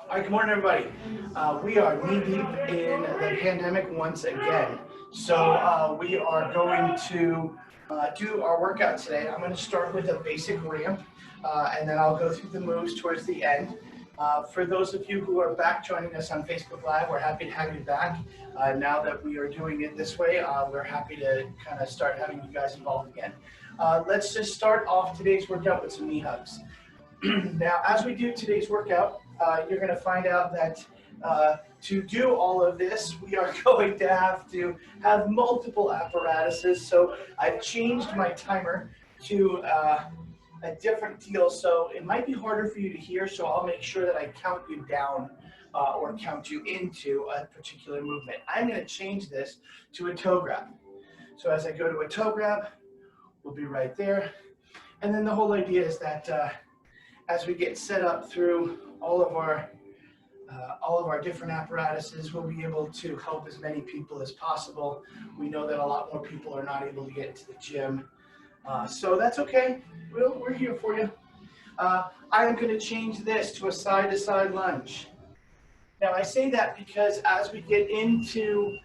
All right, good morning, everybody. We are knee-deep in the pandemic once again. So we are going to do our workout today. I'm going to start with a basic ramp, and then I'll go through the moves towards the end. For those of you who are back joining us on Facebook Live, we're happy to have you back. Now that we are doing it this way, we're happy to kind of start having you guys involved again. Let's just start off today's workout with some knee hugs. Now, as we do today's workout, you're going to find out that to do all of this, we are going to have multiple apparatuses. So I've changed my timer to a different deal. So it might be harder for you to hear, so I'll make sure that I count you down or count you into a particular movement. I'm going to change this to a toe grab. So as I go to a toe grab, we'll be right there. And then the whole idea is that as we get set up through all of our different apparatuses, we'll be able to help as many people as possible. We know that a lot more people are not able to get into the gym, so that's okay. We're here for you. I am going to change this to a side-to-side lunge. Now I say that because as we get into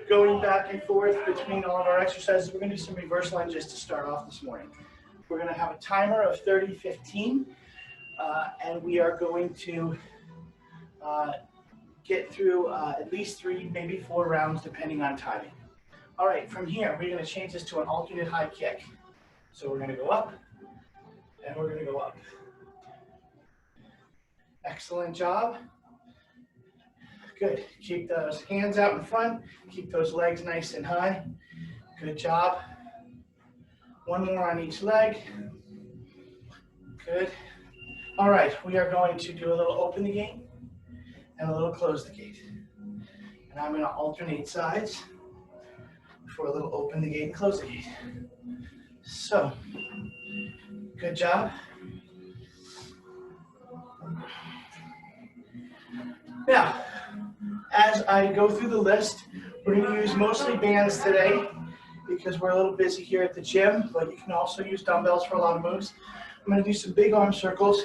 going back and forth between all of our exercises, we're going to do some reverse lunges to start off this morning. We're going to have a timer of 30-15, and we are going to get through at least 3, maybe 4 rounds, depending on timing. All right, from here, we're going to change this to an alternate high kick. So we're going to go up, and we're going to go up. Excellent job. Good. Keep those hands out in front. Keep those legs nice and high. Good job. One more on each leg. Good. All right, we are going to do a little open the gate and a little close the gate. And I'm going to alternate sides for a little open the gate and close the gate. So, good job. Now, as I go through the list, we're going to use mostly bands today because we're a little busy here at the gym, but you can also use dumbbells for a lot of moves. I'm going to do some big arm circles,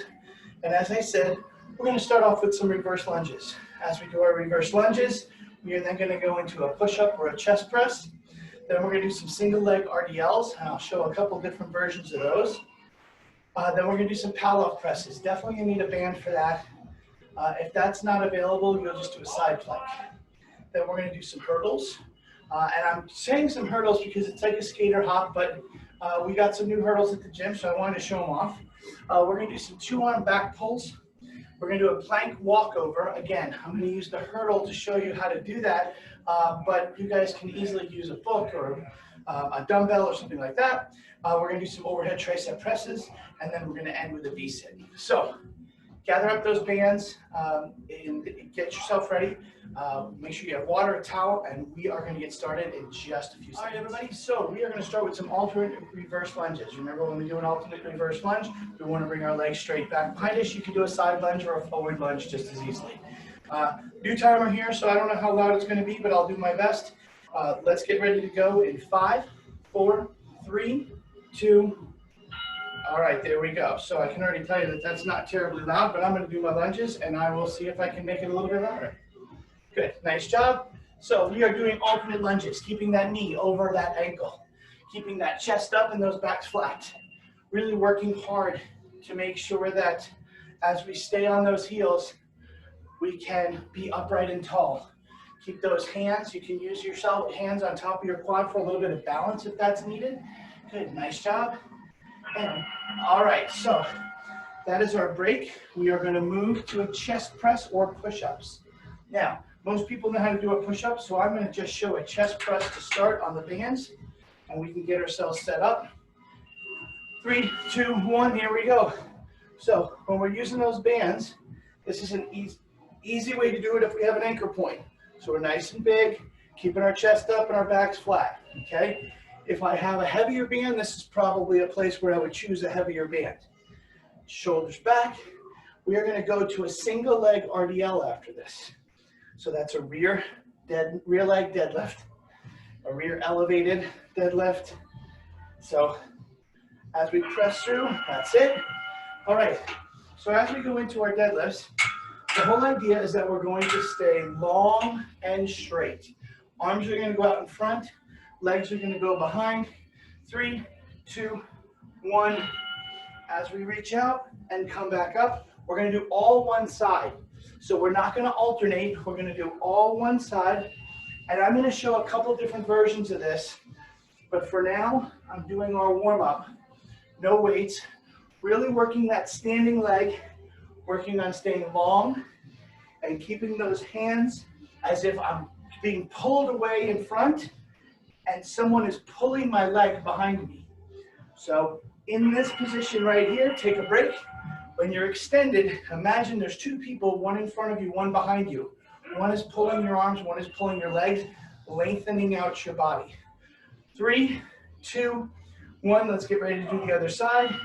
and as I said, we're going to start off with some reverse lunges. As we do our reverse lunges, we are then going to go into a push-up or a chest press. Then we're going to do some single leg RDLs, and I'll show a couple different versions of those. Then we're going to do some Pallof presses. Definitely going to need a band for that. If that's not available, you'll just do a side plank. Then we're going to do some hurdles. And I'm saying some hurdles because it's like a skater hop, but we got some new hurdles at the gym, so I wanted to show them off. We're going to do some 2-arm back pulls. We're going to do a plank walkover. Again, I'm going to use the hurdle to show you how to do that, but you guys can easily use a book or a dumbbell or something like that. We're going to do some overhead tricep presses, and then we're going to end with a V-sit. So gather up those bands and get yourself ready. Make sure you have water, a towel, and we are going to get started in just a few seconds. All right, everybody, so we are going to start with some alternate reverse lunges. Remember, when we do an alternate reverse lunge, we want to bring our legs straight back behind us. You can do a side lunge or a forward lunge just as easily. New timer here, so I don't know how loud it's going to be, but I'll do my best. Let's get ready to go in 5, 4, 3, 2, all right, there we go. So I can already tell you that that's not terribly loud, but I'm going to do my lunges, and I will see if I can make it a little bit louder. Good, nice job. So we are doing alternate lunges, keeping that knee over that ankle, keeping that chest up and those backs flat. Really working hard to make sure that as we stay on those heels, we can be upright and tall. Keep those hands. You can use your hands on top of your quad for a little bit of balance if that's needed. Good, nice job. And, all right, so that is our break. We are going to move to a chest press or push-ups. Now, most people know how to do a push-up, so I'm going to just show a chest press to start on the bands, and we can get ourselves set up. 3, 2, 1, here we go. So when we're using those bands, this is an easy way to do it if we have an anchor point. So we're nice and big, keeping our chest up and our backs flat, okay? If I have a heavier band, this is probably a place where I would choose a heavier band. Shoulders back. We are going to go to a single leg RDL after this. So that's a rear leg deadlift, a rear elevated deadlift. So as we press through, that's it. All right, So as we go into our deadlifts, the whole idea is that we're going to stay long and straight. Arms are going to go out in front, legs are going to go behind. 3, 2, 1. As we reach out and come back up, we're going to do all one side. So we're not going to alternate, we're going to do all one side. And I'm going to show a couple different versions of this. But for now, I'm doing our warm-up. No weights, really working that standing leg, working on staying long and keeping those hands as if I'm being pulled away in front and someone is pulling my leg behind me. So in this position right here, take a break. When you're extended, imagine there's two people, one in front of you, one behind you. One is pulling your arms, one is pulling your legs, lengthening out your body. 3, 2, 1, let's get ready to do the other side.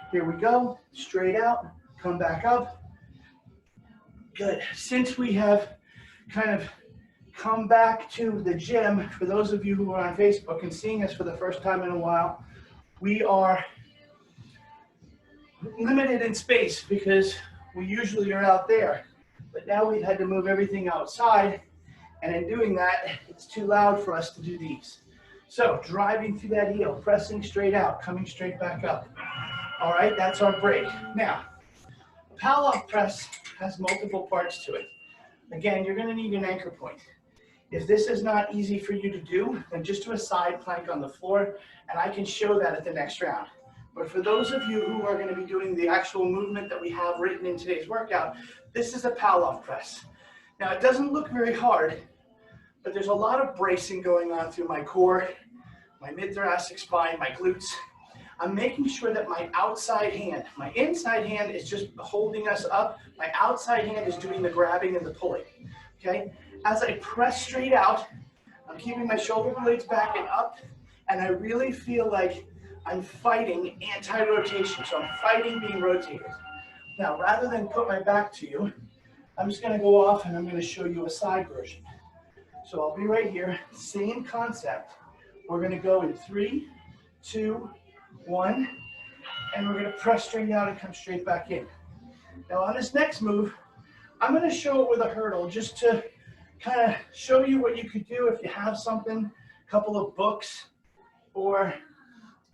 Here we go, straight out, come back up. Good. Since we have kind of come back to the gym, for those of you who are on Facebook and seeing us for the first time in a while, we are limited in space because we usually are out there. But now we've had to move everything outside, and in doing that, it's too loud for us to do these. So driving through that heel, pressing straight out, coming straight back up. All right, that's our break. Now, Pallof press has multiple parts to it. Again, you're going to need an anchor point. If this is not easy for you to do, then just do a side plank on the floor, and I can show that at the next round. But for those of you who are going to be doing the actual movement that we have written in today's workout, this is a Pallof press. Now, it doesn't look very hard, but there's a lot of bracing going on through my core, my mid-thoracic spine, my glutes. I'm making sure that my outside hand, my inside hand is just holding us up. My outside hand is doing the grabbing and the pulling, okay? As I press straight out, I'm keeping my shoulder blades back and up, and I really feel like I'm fighting anti-rotation, so I'm fighting being rotated. Now, rather than put my back to you, I'm just gonna go off and I'm gonna show you a side version. So I'll be right here, same concept. We're gonna go in 3, 2, 1, and we're gonna press straight out and come straight back in. Now on this next move, I'm gonna show it with a hurdle just to kind of show you what you could do if you have something, a couple of books, or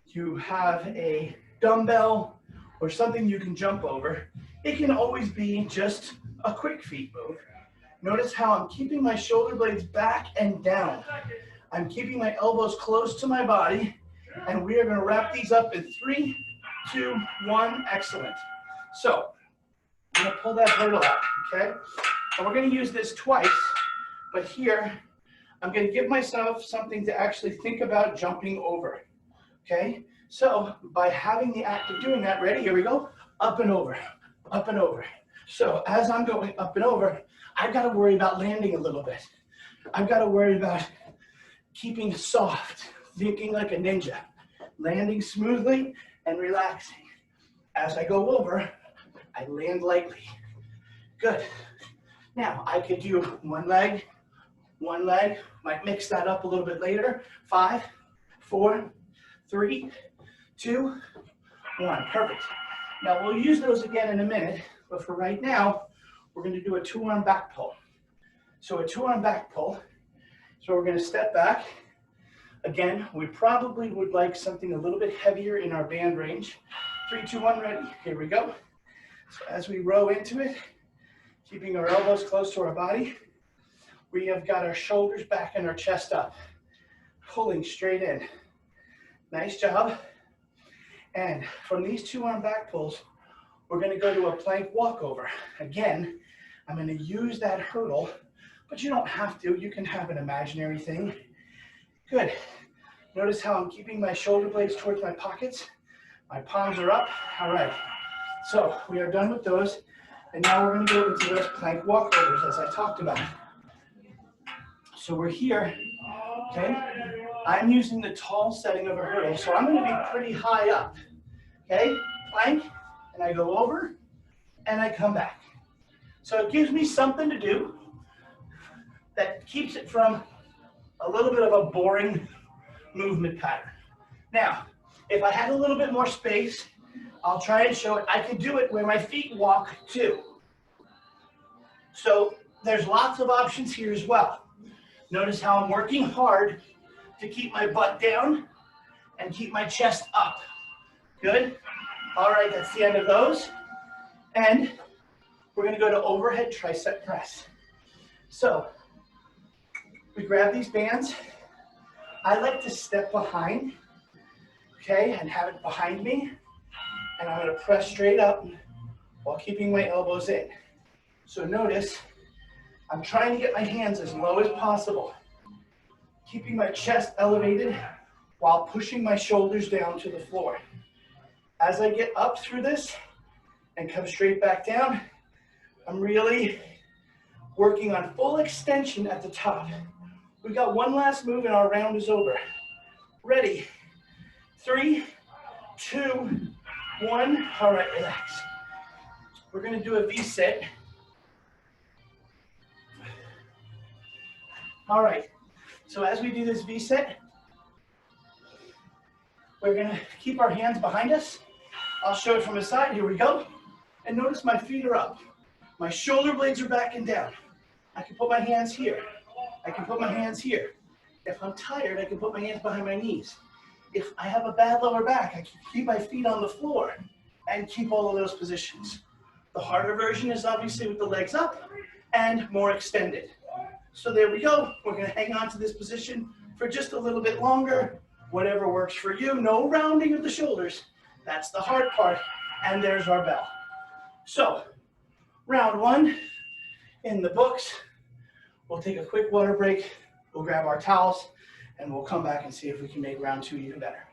you have a dumbbell or something you can jump over. It can always be just a quick feet move. Notice how I'm keeping my shoulder blades back and down. I'm keeping my elbows close to my body, and we are going to wrap these up in 3, 2, 1. Excellent. So I'm going to pull that hurdle out, okay? And we're going to use this twice, but here I'm going to give myself something to actually think about jumping over, okay? So by having the act of doing that, ready? Here we go. Up and over, up and over. So as I'm going up and over, I've got to worry about landing a little bit. I've got to worry about keeping soft, thinking like a ninja, landing smoothly and relaxing. As I go over, I land lightly. Good. Now I could do one leg, might mix that up a little bit later. 5, 4, 3, 2, 1. Perfect. Now we'll use those again in a minute, but for right now, we're going to do a 2-arm back pull. So a 2-arm back pull. So we're going to step back. Again, we probably would like something a little bit heavier in our band range. 3, 2, 1, ready. Here we go. So as we row into it, keeping our elbows close to our body, we have got our shoulders back and our chest up, pulling straight in. Nice job. And from these 2-arm back pulls, we're going to go to a plank walkover. Again, I'm going to use that hurdle, but you don't have to. You can have an imaginary thing. Good. Notice how I'm keeping my shoulder blades towards my pockets. My palms are up. All right. So we are done with those. And now we're going to go into those plank walkovers as I talked about. So we're here, okay? I'm using the tall setting of a hurdle, so I'm going to be pretty high up, okay? Plank, and I go over, and I come back. So it gives me something to do that keeps it from a little bit of a boring movement pattern. Now, if I had a little bit more space I'll try and show it. I can do it where my feet walk too. So there's lots of options here as well. Notice how I'm working hard to keep my butt down and keep my chest up. Good? All right, that's the end of those. And we're gonna go to overhead tricep press. So we grab these bands. I like to step behind, okay, and have it behind me. And I'm gonna press straight up while keeping my elbows in. So notice, I'm trying to get my hands as low as possible, keeping my chest elevated while pushing my shoulders down to the floor. As I get up through this and come straight back down, I'm really working on full extension at the top. We got one last move and our round is over. Ready? 3, 2, 1. All right, relax. We're gonna do a V-sit. All right, so as we do this V-sit, we're gonna keep our hands behind us. I'll show it from the side, here we go. And notice my feet are up. My shoulder blades are back and down. I can put my hands here. I can put my hands here. If I'm tired, I can put my hands behind my knees. If I have a bad lower back, I can keep my feet on the floor and keep all of those positions. The harder version is obviously with the legs up and more extended. So there we go. We're gonna hang on to this position for just a little bit longer. Whatever works for you. No rounding of the shoulders. That's the hard part. And there's our bell. So, round 1 in the books. We'll take a quick water break. We'll grab our towels and we'll come back and see if we can make round 2 even better.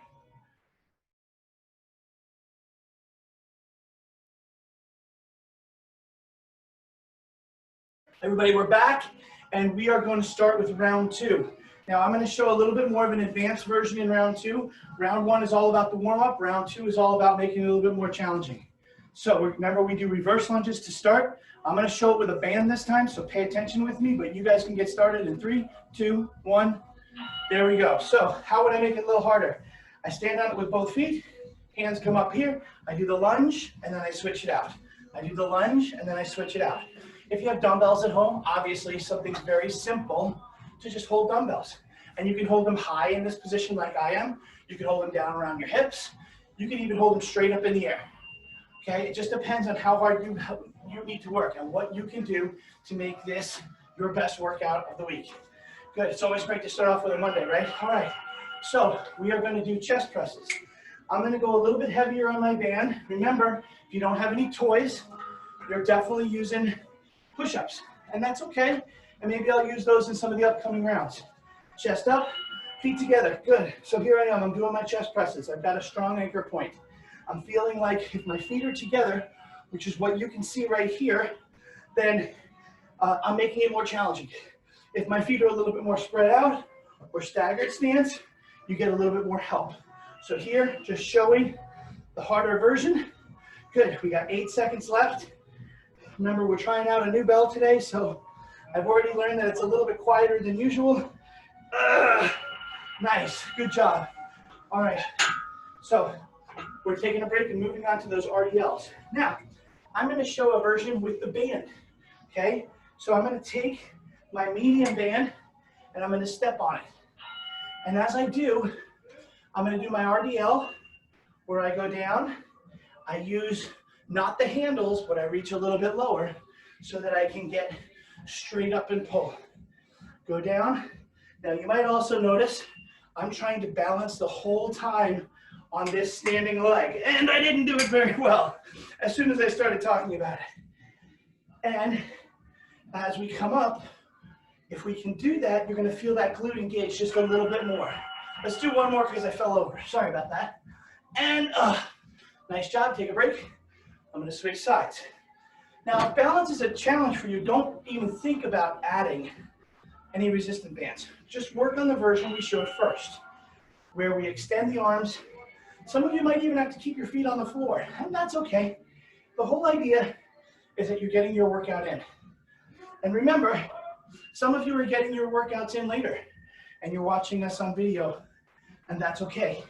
Everybody, we're back and we are going to start with round 2. Now I'm going to show a little bit more of an advanced version in round 2. Round 1 is all about the warm-up. Round 2 is all about making it a little bit more challenging. So remember, we do reverse lunges to start. I'm going to show it with a band this time, so pay attention with me, but you guys can get started in 3, 2, 1. There we go. So how would I make it a little harder? I stand on it with both feet, hands come up here, I do the lunge, and then I switch it out. I do the lunge, and then I switch it out. If you have dumbbells at home, obviously something's very simple to just hold dumbbells. And you can hold them high in this position like I am. You can hold them down around your hips. You can even hold them straight up in the air. Okay, it just depends on how hard you need to work and what you can do to make this your best workout of the week. Good, it's always great to start off with a Monday, right? All right, so we are gonna do chest presses. I'm gonna go a little bit heavier on my band. Remember, if you don't have any toys, you're definitely using push-ups, and that's okay. And maybe I'll use those in some of the upcoming rounds. Chest up, feet together, good. So here I am, I'm doing my chest presses. I've got a strong anchor point. I'm feeling like if my feet are together, which is what you can see right here, then I'm making it more challenging. If my feet are a little bit more spread out or staggered stance, you get a little bit more help. So here, just showing the harder version. Good, we got 8 seconds left. Remember, we're trying out a new bell today, so I've already learned that it's a little bit quieter than usual. Nice, good job. All right, so we're taking a break and moving on to those RDLs. Now, I'm gonna show a version with the band, okay? So I'm gonna take my medium band and I'm gonna step on it. And as I do, I'm gonna do my RDL where I go down. I use not the handles, but I reach a little bit lower so that I can get straight up and pull. Go down. Now you might also notice I'm trying to balance the whole time on this standing leg, and I didn't do it very well as soon as I started talking about it. And as we come up, if we can do that, you're gonna feel that glute engage just a little bit more. Let's do one more because I fell over. Sorry about that. And nice job, take a break. I'm gonna switch sides. Now, if balance is a challenge for you, don't even think about adding any resistant bands. Just work on the version we showed first, where we extend the arms. Some of you might even have to keep your feet on the floor, and that's okay. The whole idea is that you're getting your workout in. And remember, some of you are getting your workouts in later, and you're watching us on video, and that's okay.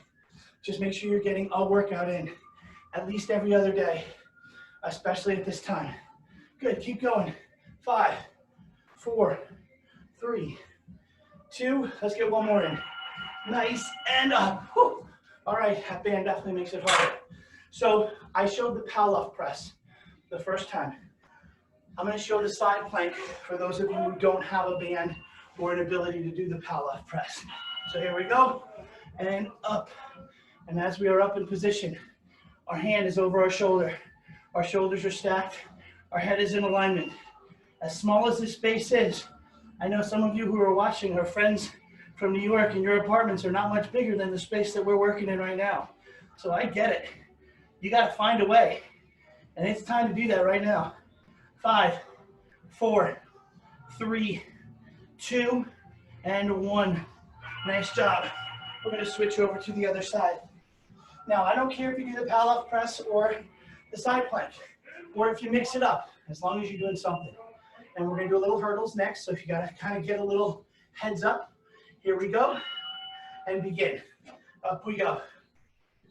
Just make sure you're getting a workout in. at least every other day, especially at this time. Good, keep going. 5, 4, 3, 2, let's get one more in. Nice, and up. Whew. All right, that band definitely makes it harder. So I showed the Pallof press the first time. I'm going to show the side plank for those of you who don't have a band or an ability to do the Pallof press. So here we go, and up. And as we are up in position, our hand is over our shoulder. Our shoulders are stacked. Our head is in alignment. As small as this space is, I know some of you who are watching are friends from New York, and your apartments are not much bigger than the space that we're working in right now. So I get it. You got to find a way. And it's time to do that right now. 5, 4, 3, 2, and 1. Nice job. We're going to switch over to the other side. Now, I don't care if you do the Pallof press or the side plank, or if you mix it up, as long as you're doing something. And we're going to do a little hurdles next, so if you got to kind of get a little heads up, here we go, and begin. Up we go.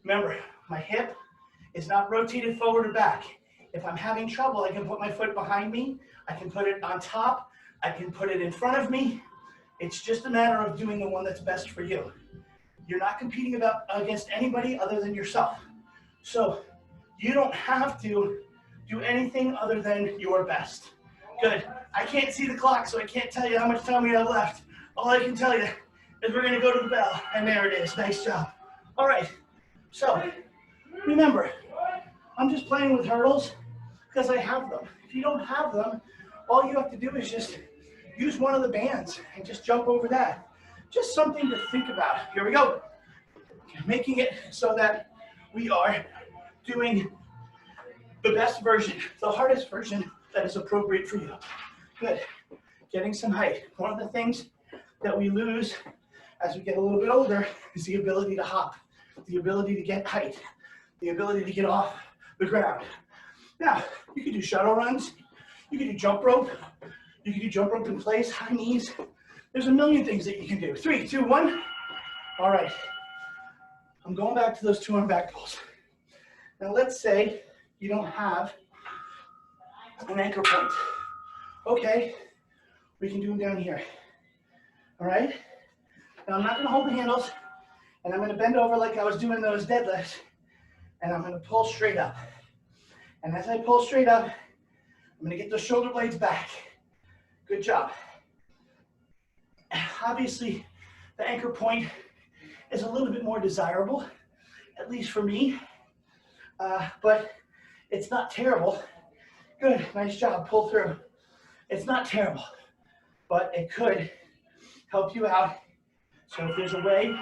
Remember, my hip is not rotated forward or back. If I'm having trouble, I can put my foot behind me, I can put it on top, I can put it in front of me. It's just a matter of doing the one that's best for you. You're not competing against anybody other than yourself. So you don't have to do anything other than your best. Good. I can't see the clock, so I can't tell you how much time we have left. All I can tell you is we're going to go to the bell, and there it is. Nice job. All right. So remember, I'm just playing with hurdles because I have them. If you don't have them, all you have to do is just use one of the bands and just jump over that. Just something to think about. Here we go. Making it so that we are doing the best version, the hardest version that is appropriate for you. Good. Getting some height. One of the things that we lose as we get a little bit older is the ability to hop, the ability to get height, the ability to get off the ground. Now, you can do shuttle runs, you can do jump rope, you can do jump rope in place, high knees. There's a million things that you can do. 3, 2, 1. All right. I'm going back to those 2-arm back pulls. Now let's say you don't have an anchor point. Okay, we can do them down here. All right? Now I'm not going to hold the handles, and I'm going to bend over like I was doing those deadlifts, and I'm going to pull straight up. And as I pull straight up, I'm going to get those shoulder blades back. Good job. Obviously, the anchor point is a little bit more desirable, at least for me, but it's not terrible. Good, nice job, pull through. It's not terrible, but it could help you out. So if there's a way,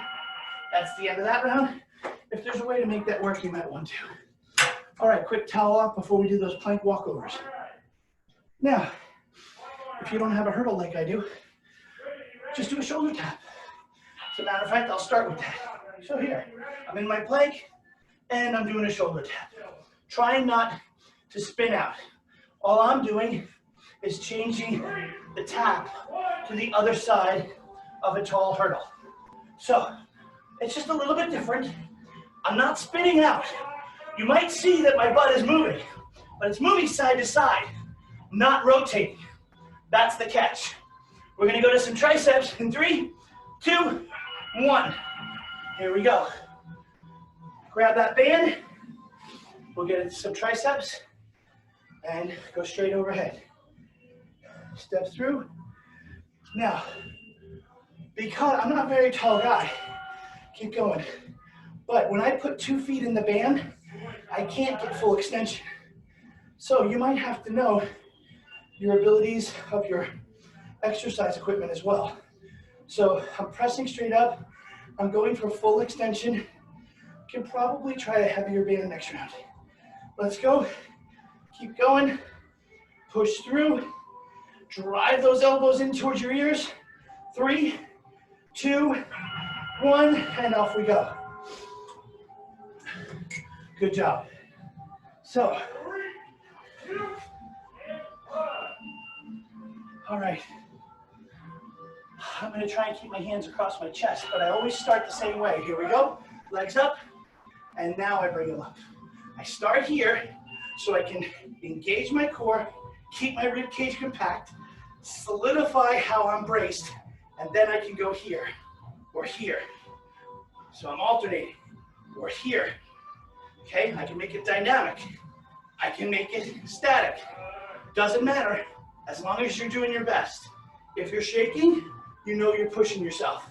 that's the end of that round. If there's a way to make that work, you might want to. All right, quick towel off before we do those plank walkovers. Now, if you don't have a hurdle like I do, just do a shoulder tap. As a matter of fact, I'll start with that. So here, I'm in my plank, and I'm doing a shoulder tap. Trying not to spin out. All I'm doing is changing the tap to the other side of a tall hurdle. So, it's just a little bit different. I'm not spinning out. You might see that my butt is moving, but it's moving side to side, not rotating. That's the catch. We're gonna go to some triceps in 3, 2, 1. Here we go. Grab that band. We'll get into some triceps and go straight overhead. Step through. Now, because I'm not a very tall guy, keep going. But when I put 2 feet in the band, I can't get full extension. So you might have to know your abilities of your exercise equipment as well. So I'm pressing straight up. I'm going for full extension. You can probably try a heavier band next round. Let's go. Keep going. Push through. Drive those elbows in towards your ears. 3, 2, 1, and off we go. Good job. So, all right. I'm going to try and keep my hands across my chest, but I always start the same way. Here we go. Legs up, and now I bring them up. I start here so I can engage my core, keep my rib cage compact, solidify how I'm braced, and then I can go here or here. So I'm alternating, or here. Okay, I can make it dynamic. I can make it static. Doesn't matter, as long as you're doing your best. If you're shaking, you know you're pushing yourself.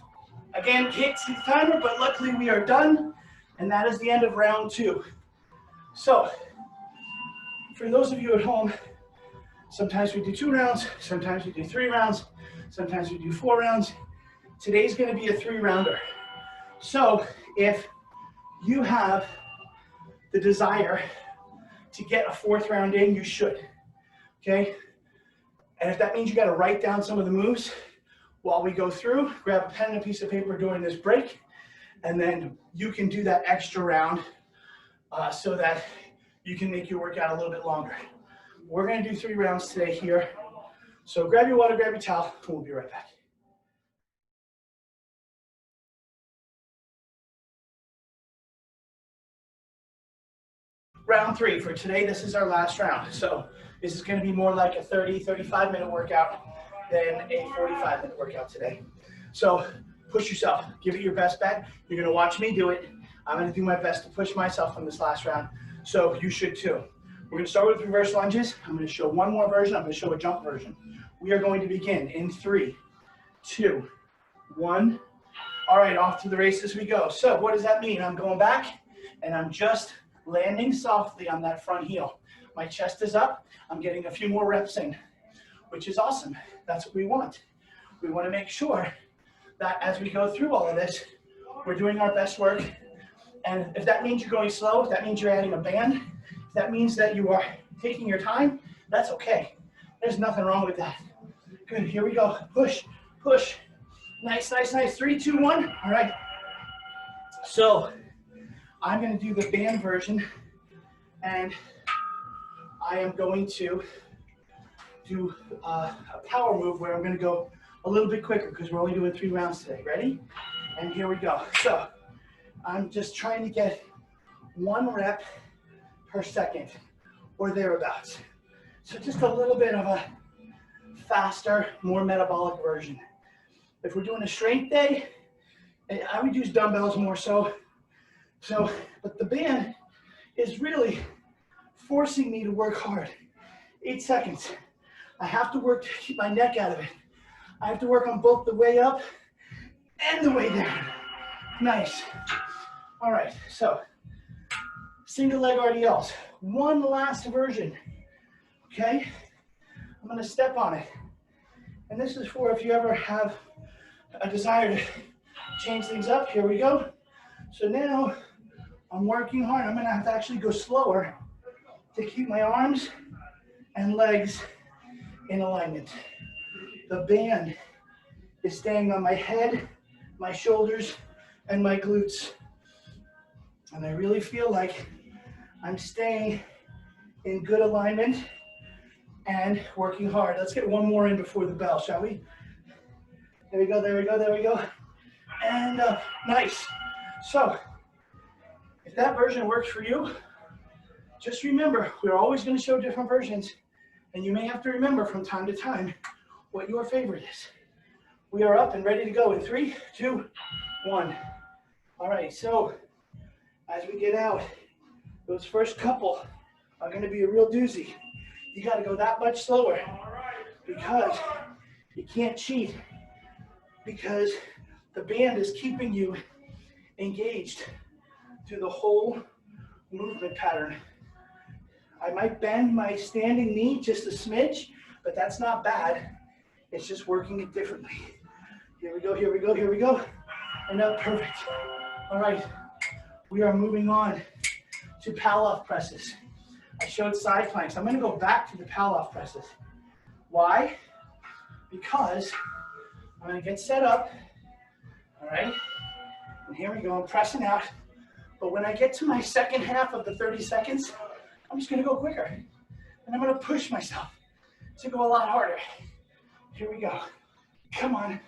Again, can't see the timer, but luckily we are done, and that is the end of round 2. So, for those of you at home, sometimes we do 2 rounds, sometimes we do 3 rounds, sometimes we do 4 rounds. Today's gonna be a 3-rounder. So, if you have the desire to get a 4th round in, you should, okay? And if that means you gotta write down some of the moves while we go through, grab a pen and a piece of paper during this break, and then you can do that extra round so that you can make your workout a little bit longer. We're gonna do 3 rounds today here. So grab your water, grab your towel, and we'll be right back. Round 3 for today, this is our last round. So this is gonna be more like a 30, 35-minute workout than a 45-minute workout today. So push yourself, give it your best bet. You're gonna watch me do it. I'm gonna do my best to push myself in this last round. So you should too. We're gonna start with reverse lunges. I'm gonna show one more version. I'm gonna show a jump version. We are going to begin in 3, 2, 1. All right, off to the races we go. So what does that mean? I'm going back and I'm just landing softly on that front heel. My chest is up. I'm getting a few more reps in, which is awesome. That's what we want. We want to make sure that as we go through all of this, we're doing our best work. And if that means you're going slow, if that means you're adding a band, if that means that you are taking your time, that's okay. There's nothing wrong with that. Good, here we go. Push, push. Nice, nice, nice. 3, 2, 1. All right. So I'm going to do the band version, and I am going to do a power move where I'm going to go a little bit quicker because we're only doing 3 rounds today. Ready? And here we go. So I'm just trying to get 1 rep per second or thereabouts. So just a little bit of a faster, more metabolic version. If we're doing a strength day, I would use dumbbells more so. But the band is really forcing me to work hard. 8 seconds. I have to work to keep my neck out of it. I have to work on both the way up and the way down. Nice. All right, so single leg RDLs. One last version, okay? I'm gonna step on it. And this is for if you ever have a desire to change things up. Here we go. So now I'm working hard. I'm gonna have to actually go slower to keep my arms and legs in alignment. The band is staying on my head, my shoulders, and my glutes. And I really feel like I'm staying in good alignment and working hard. Let's get one more in before the bell, shall we? There we go, there we go, there we go. And nice. So, if that version works for you, just remember, we're always going to show different versions, and you may have to remember from time to time what your favorite is. We are up and ready to go in 3, 2, 1. All right, so as we get out, those first couple are going to be a real doozy. You got to go that much slower because you can't cheat, because the band is keeping you engaged through the whole movement pattern. I might bend my standing knee just a smidge, but that's not bad. It's just working it differently. Here we go, here we go, here we go. And up, perfect. All right, we are moving on to Pallof presses. I showed side planks. I'm gonna go back to the Pallof presses. Why? Because I'm gonna get set up, all right? And here we go, I'm pressing out. But when I get to my second half of the 30 seconds, I'm just gonna go quicker. And I'm gonna push myself to go a lot harder. Here we go. Come on,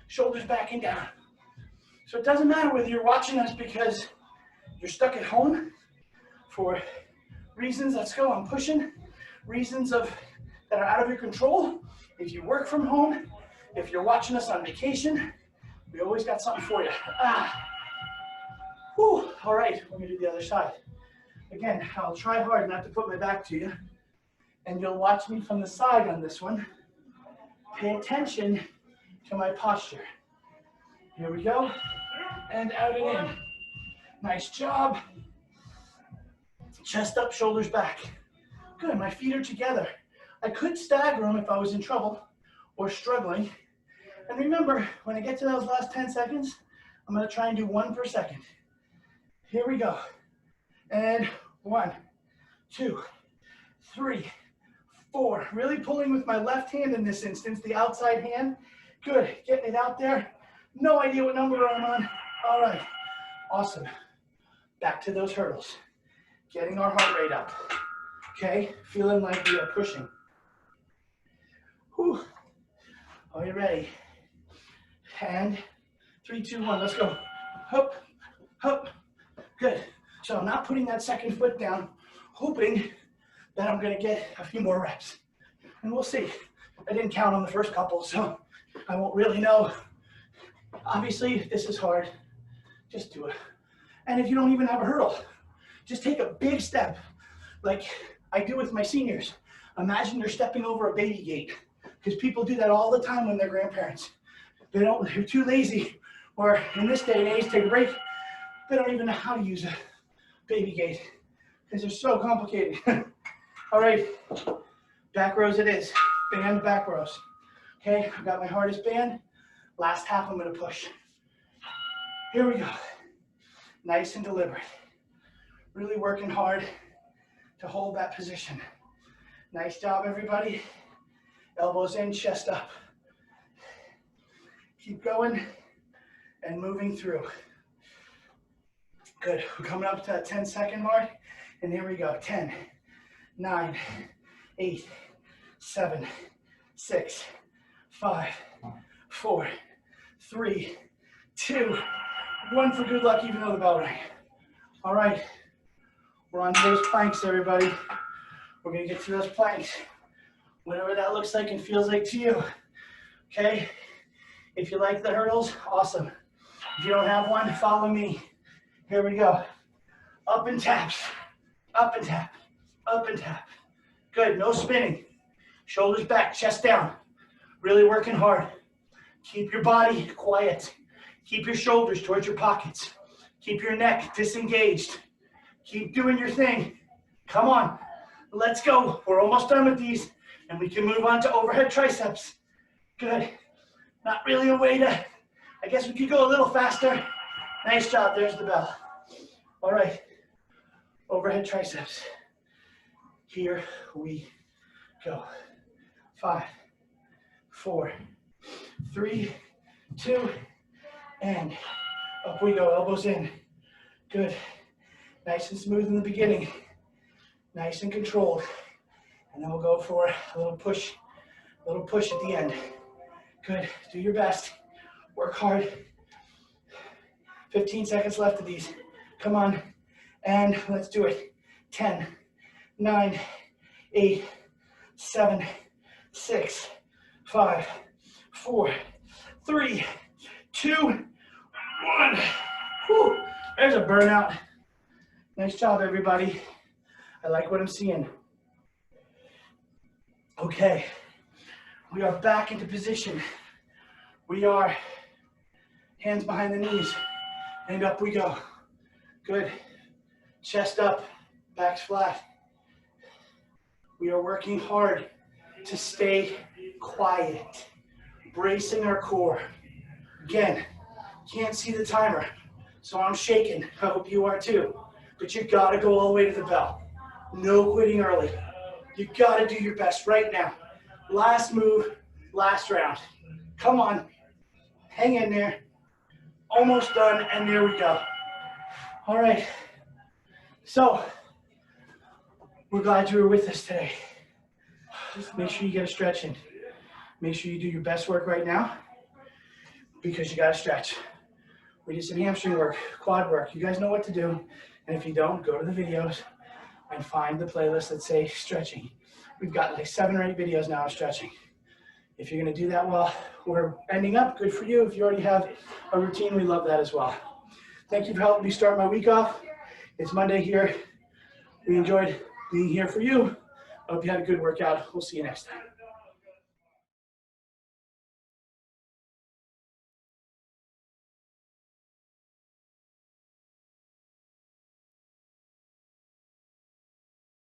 shoulders back and down. So it doesn't matter whether you're watching us because you're stuck at home For reasons, let's go, I'm pushing. Reasons that are out of your control. If you work from home, if you're watching us on vacation, we always got something for you. Whew. All right, we're gonna do the other side. Again, I'll try hard not to put my back to you, and you'll watch me from the side on this one. Pay attention to my posture. Here we go, and out and in. Nice job. Chest up, shoulders back. Good, my feet are together. I could stagger them if I was in trouble or struggling. And remember, when I get to those last 10 seconds, I'm gonna try and do 1 per second. Here we go. And 1, 2, 3, 4. Really pulling with my left hand in this instance, the outside hand. Good, getting it out there. No idea what number I'm on. All right, awesome. Back to those hurdles. Getting our heart rate up. Okay, feeling like we are pushing. Whew. Are you ready? And 3, 2, 1, let's go. Hup, hup. Good. So I'm not putting that second foot down, hoping that I'm gonna get a few more reps. And we'll see. I didn't count on the first couple, so I won't really know. Obviously, if this is hard, just do it. And if you don't even have a hurdle, just take a big step, like I do with my seniors. Imagine you're stepping over a baby gate, because people do that all the time when they're grandparents. They're too lazy, or in this day and age, take a break, they don't even know how to use a baby gate, because they're so complicated. All right, back rows it is, band back rows. Okay, I've got my hardest band. Last half I'm gonna push. Here we go. Nice and deliberate. Really working hard to hold that position. Nice job, everybody. Elbows in, chest up. Keep going and moving through. Good, we're coming up to that 10-second mark, and here we go. 10, 9, 8, 7, 6, 5, 4, 3, 2, 1 for good luck, even though the bell rang. All right, we're on to those planks, everybody. We're gonna get through those planks, whatever that looks like and feels like to you, okay? If you like the hurdles, awesome. If you don't have one, follow me. Here we go. Up and taps, up and tap, up and tap. Good, no spinning. Shoulders back, chest down. Really working hard. Keep your body quiet. Keep your shoulders towards your pockets. Keep your neck disengaged. Keep doing your thing. Come on, let's go. We're almost done with these, and we can move on to overhead triceps. Good. Not really a way to, I guess we could go a little faster. Nice job, there's the bell. All right, overhead triceps. Here we go. 5, 4, 3, 2, and up we go, elbows in. Good. Nice and smooth in the beginning. Nice and controlled. And then we'll go for a little push at the end. Good, do your best. Work hard. 15 seconds left of these. Come on, and let's do it. 10, 9, 8, 7, 6, 5, 4, 3, 2, 1. Whew, there's a burnout. Nice job, everybody. I like what I'm seeing. Okay, we are back into position. We are hands behind the knees, and up we go. Good. Chest up, back's flat. We are working hard to stay quiet, bracing our core. Again, can't see the timer, so I'm shaking. I hope you are too. But you gotta go all the way to the bell. No quitting early. You gotta do your best right now. Last move, last round. Come on, hang in there. Almost done, and there we go. All right, so we're glad you were with us today. Just make sure you get a stretch in. Make sure you do your best work right now, because you gotta stretch. We did some hamstring work, quad work. You guys know what to do, and if you don't, go to the videos and find the playlist that say stretching. We've got like 7 or 8 videos now of stretching. If you're gonna do that while we're ending up, good for you. If you already have a routine, we love that as well. Thank you for helping me start my week off. It's Monday here. We enjoyed being here for you. I hope you had a good workout. We'll see you next time.